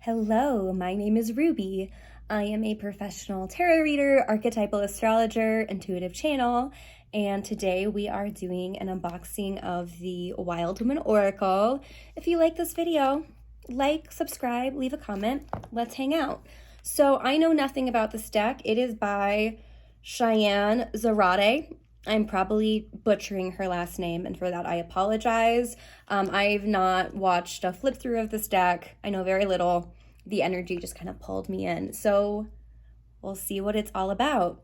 Hello, my name is Ruby. I am a professional tarot reader, archetypal astrologer, intuitive channel, and today we are doing an unboxing of the Wild Woman Oracle. If you like this video, like, subscribe, leave a comment, let's hang out. So I know nothing about this deck. It is by Cheyenne Zarate. I'm probably butchering her last name, and for that I apologize. I've not watched a flip through of this deck. I know very little. The energy just kind of pulled me in. So we'll see what it's all about.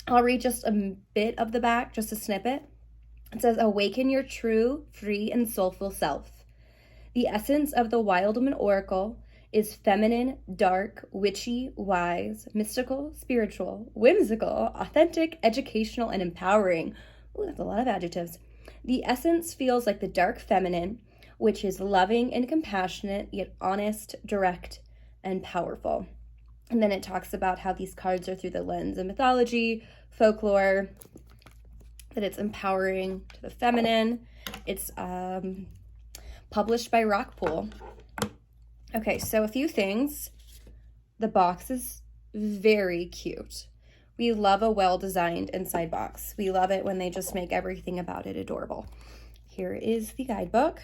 I'll read just a bit of the back, just a snippet. It says, awaken your true, free, and soulful self. The essence of the Wild Woman Oracle is feminine, dark, witchy, wise, mystical, spiritual, whimsical, authentic, educational, and empowering. Ooh, that's a lot of adjectives. The essence feels like the dark feminine, which is loving and compassionate, yet honest, direct, and powerful. And then it talks about how these cards are through the lens of mythology, folklore, that it's empowering to the feminine. It's published by Rockpool. Okay, so a few things. The box is very cute. We love a well-designed inside box. We love it when they just make everything about it adorable. Here is the guidebook.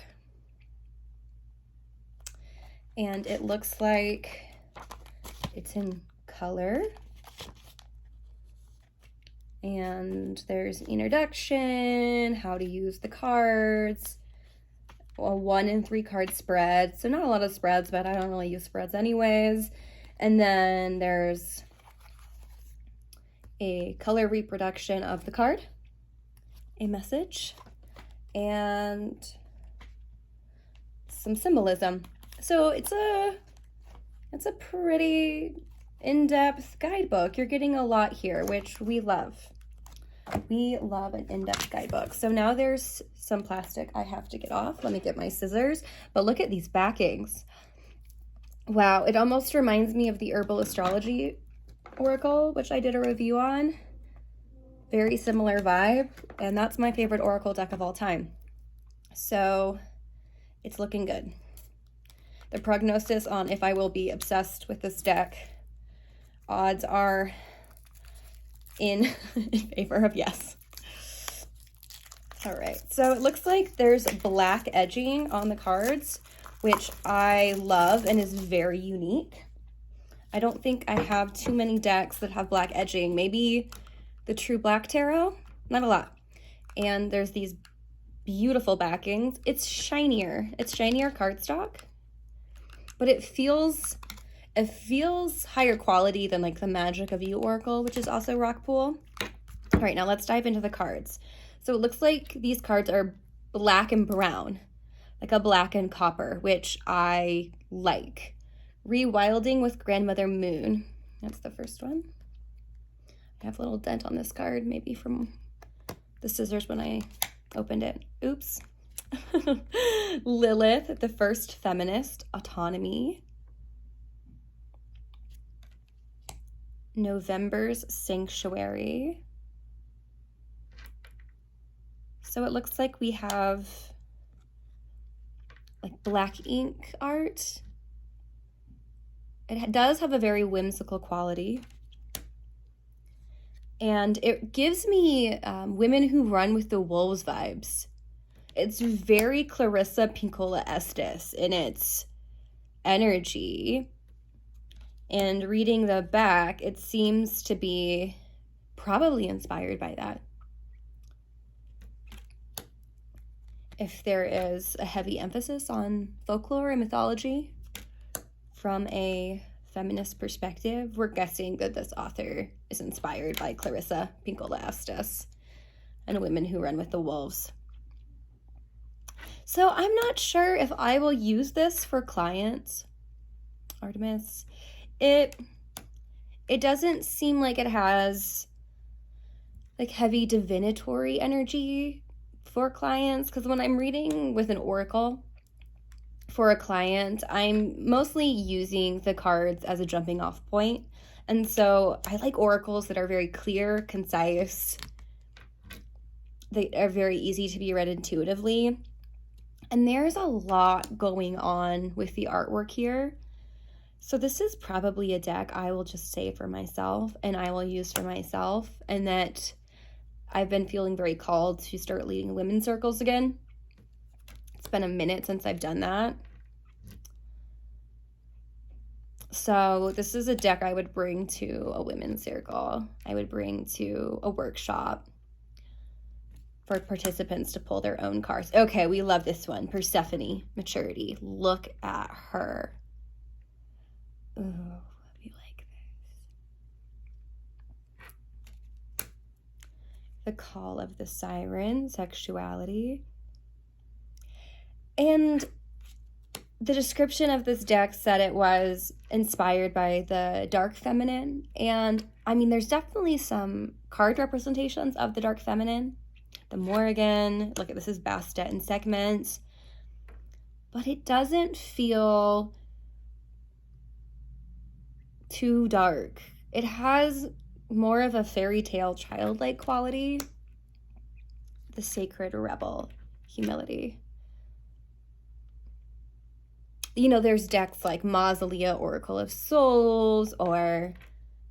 And it looks like it's in color. And there's an introduction, how to use the cards, a 1 and 3 card spread. So not a lot of spreads, but I don't really use spreads anyways. And then there's a color reproduction of the card, a message, and some symbolism. So it's a pretty in-depth guidebook. You're getting a lot here, which we love. We love an in-depth guidebook. So now there's some plastic I have to get off. Let me get my scissors. But look at these backings. Wow, it almost reminds me of the Herbal Astrology Oracle, which I did a review on. Very similar vibe, and that's my favorite Oracle deck of all time. So it's looking good. The prognosis on if I will be obsessed with this deck, odds are in favor of yes. All right, so it looks like there's black edging on the cards, which I love and is very unique. I don't think I have too many decks that have black edging. Maybe the True Black Tarot, not a lot. And there's these beautiful backings. It's shinier cardstock, but it feels higher quality than like the Magic of You Oracle, which is also Rockpool. All right, now let's dive into the cards. So it looks like these cards are black and brown, like a black and copper, which I like. Rewilding with Grandmother Moon. That's the first one. I have a little dent on this card, maybe from the scissors when I opened it. Oops. Lilith, the first feminist, autonomy. November's sanctuary. So it looks like we have like black ink art. It does have a very whimsical quality. And it gives me Women Who Run with the Wolves vibes. It's very Clarissa Pinkola Estes in its energy. And reading the back, it seems to be probably inspired by that. If there is a heavy emphasis on folklore and mythology from a feminist perspective, we're guessing that this author is inspired by Clarissa Pinkola Estes and Women Who Run with the Wolves. So I'm not sure if I will use this for clients. Artemis. It doesn't seem like it has like heavy divinatory energy for clients, because when I'm reading with an oracle for a client, I'm mostly using the cards as a jumping off point. And so I like oracles that are very clear, concise. They are very easy to be read intuitively. And there's a lot going on with the artwork here. So this is probably a deck I will just save for myself and I will use for myself, and that I've been feeling very called to start leading women's circles again. It's been a minute since I've done that. So this is a deck I would bring to a women's circle. I would bring to a workshop for participants to pull their own cards. Okay, we love this one. Persephone, Maturity. Look at her. Ooh, we like this. The Call of the Siren, Sexuality. And the description of this deck said it was inspired by the dark feminine. And I mean, there's definitely some card representations of the dark feminine. The Morrigan, look at this is Bastet and Segment. But it doesn't feel too dark. It has more of a fairy tale childlike quality. The Sacred Rebel, Humility. You know, there's decks like Mausolea, Oracle of Souls, or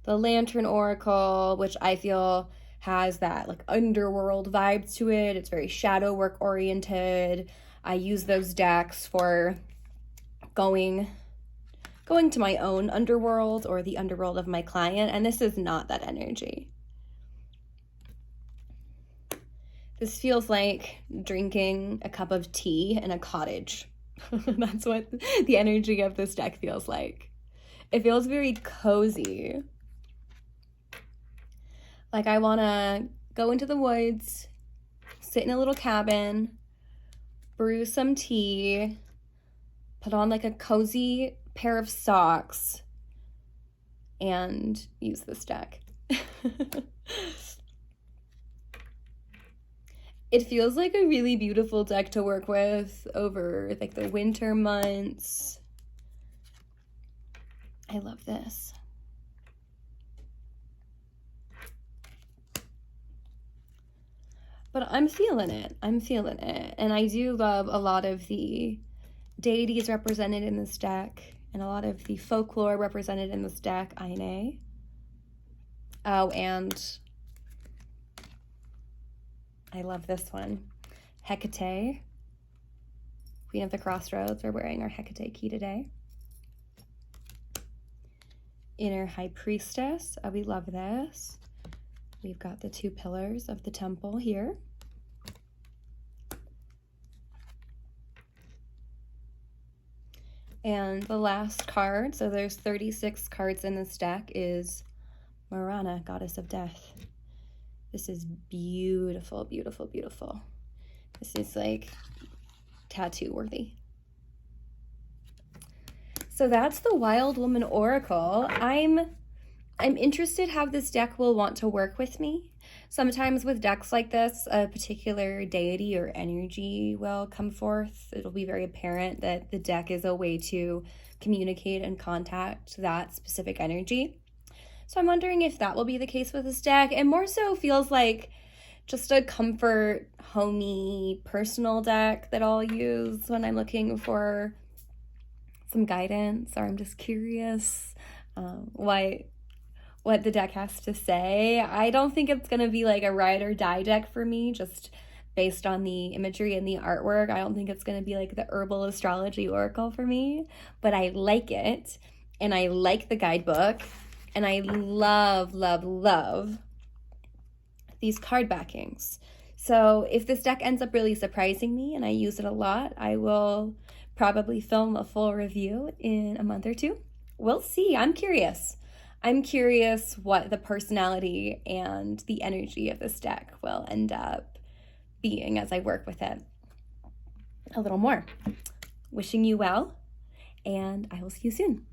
the Lantern Oracle, which I feel has that like underworld vibe to it. It's very shadow work oriented. I use those decks for going to my own underworld or the underworld of my client, and this is not that energy. This feels like drinking a cup of tea in a cottage. That's what the energy of this deck feels like. It feels very cozy. Like I want to go into the woods, sit in a little cabin, brew some tea, put on like a cozy pair of socks, and use this deck. It feels like a really beautiful deck to work with over like the winter months. I love this. But I'm feeling it. I'm feeling it. And I do love a lot of the deities represented in this deck and a lot of the folklore represented in this deck. Aine. Oh, and I love this one. Hecate, Queen of the Crossroads. We're wearing our Hecate key today. Inner High Priestess. Oh, we love this. We've got the 2 pillars of the temple here. And the last card, so there's 36 cards in this deck, is Marana, Goddess of Death. This is beautiful, beautiful, beautiful. This is like tattoo worthy. So that's the Wild Woman Oracle. I'm interested how this deck will want to work with me. Sometimes with decks like this, a particular deity or energy will come forth. It'll be very apparent that the deck is a way to communicate and contact that specific energy. So I'm wondering if that will be the case with this deck. It more so feels like just a comfort, homey, personal deck that I'll use when I'm looking for some guidance, or I'm just curious what the deck has to say. I don't think it's going to be like a ride or die deck for me, just based on the imagery and the artwork. I don't think it's going to be like the herbal astrology oracle for me, but I like it, and I like the guidebook. And I love, love, love these card backings. So if this deck ends up really surprising me and I use it a lot, I will probably film a full review in a month or 2. We'll see. I'm curious. I'm curious what the personality and the energy of this deck will end up being as I work with it a little more. Wishing you well, and I will see you soon.